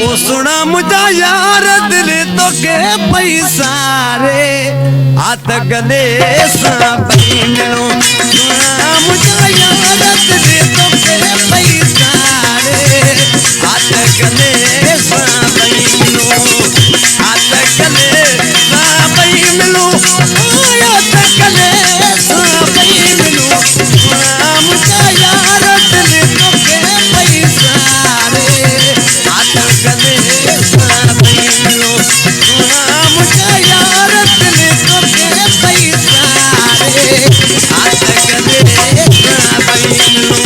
ओ सुना मुझा यार दिल तो के पैसा रे हाथ गले सा मिलो सुना मुझा यार दिल तो के पैसा रे हाथ गले सा मिलो हाथ गले सा मिलो हाथ गले सा मिलो सुना मुझा यार दिल तो के पैसा रे हाथ गले सा मिलो सुना मुझा यार दिल तो के पैसा रे हाथ गले सा मिलो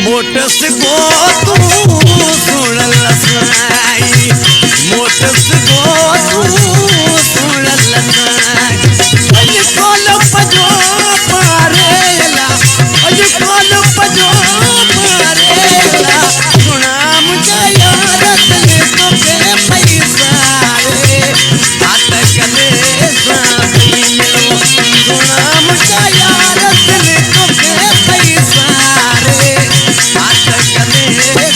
मोटस को तू सुन लसाई मोटस को तू सुन लसाई अज कोल पजो मारेला अज कोल पजो मारेला सुना मुझे यार दिल तो के पैसा रे हाथ गले सा मिलो सुना मुझे यार दिल तो के पैसा रे हाथ गले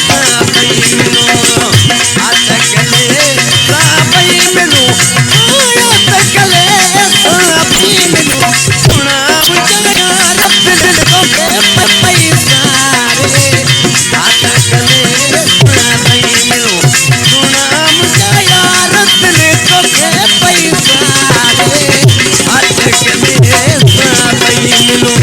सा मिलो हाथ गले सा मिलो हाथ गले सा मिलो सुना मुझे यार दिल तो के पैसा रे हाथ गले सा मिलो सुना मुझे यार दिल तो के पैसा रे हाथ गले सा मिलो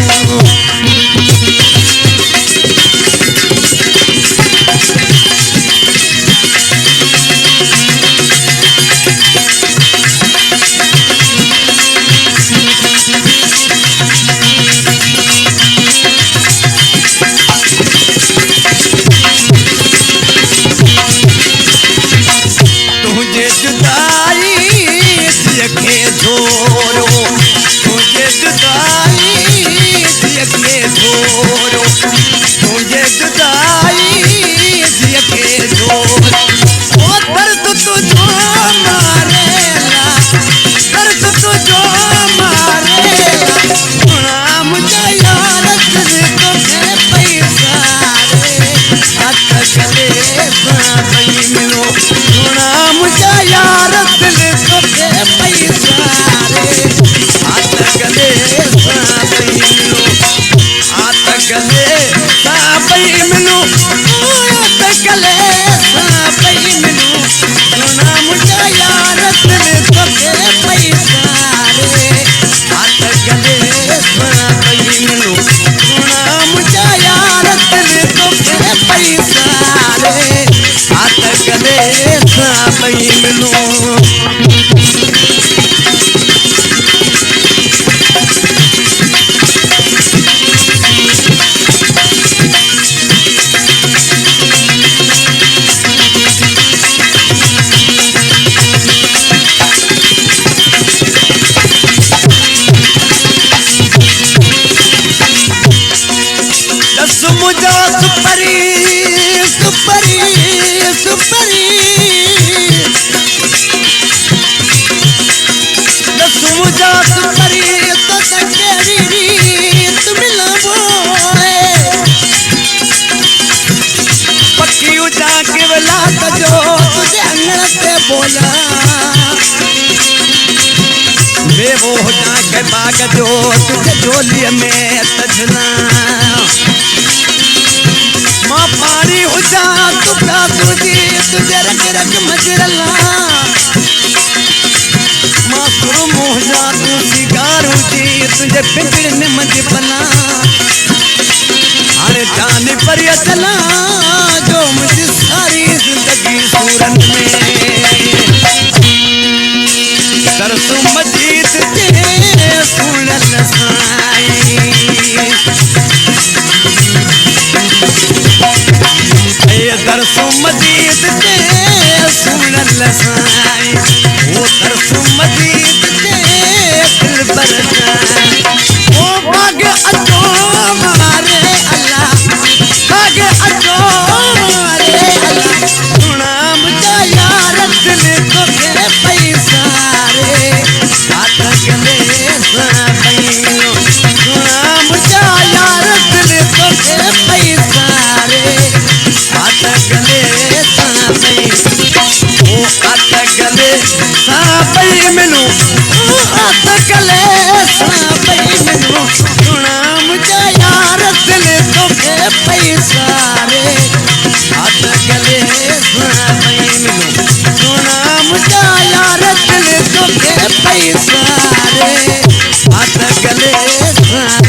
तुझे जुदाई यके छोड़ो तुझे जुदाई यके छोड़ो तुझे जुदाई यके छोड़ो ओ दर्द तुझो मारेला दर्द तुझो मारेला सुना मुझे यार दिल तो के पैसा रे हाथ गले सा मिलो सुना मुझे यार दिल तो के पैसा रे हाथ गले सा मिलो हाथ गले सा मिलो हाथ गले सा मिलो सुना मुझे यार दिल तो के पैसा रे हाथ गले सा मिलो सुना मुझे यार दिल तो के पैसा रे हाथ गले सा मिलो दस मुझा सुपरी सुपरी सुपरी दस मुझा सुपरी तो तकेरी रीत मिलावो पक्की उजा के वेला तजो तुझे अंगण से बोला बेवो हो जाके बाग जो तुझे झोली में तजना माँ पानी हो जा टुकड़ा तुझे तुझे रंग रंग मजरला माँ सुरम हो जा तू सिगारू जी तुझे पिंजरे में मज बना अरे जाने पर ये चला जो मुझे सारी जिंदगी सूरन में दरसों मजीद तेरे सुन लसाई दरसों मजीद तेरे सुन लसाई वो दरसों मजीद तेरे दिल पर मिलो सुना मुझे यार दिल तो के पैसा रे हाथ गले सुना नहीं मिलो सुना मुझे यार दिल तो के पैसा रे हाथ गले सुना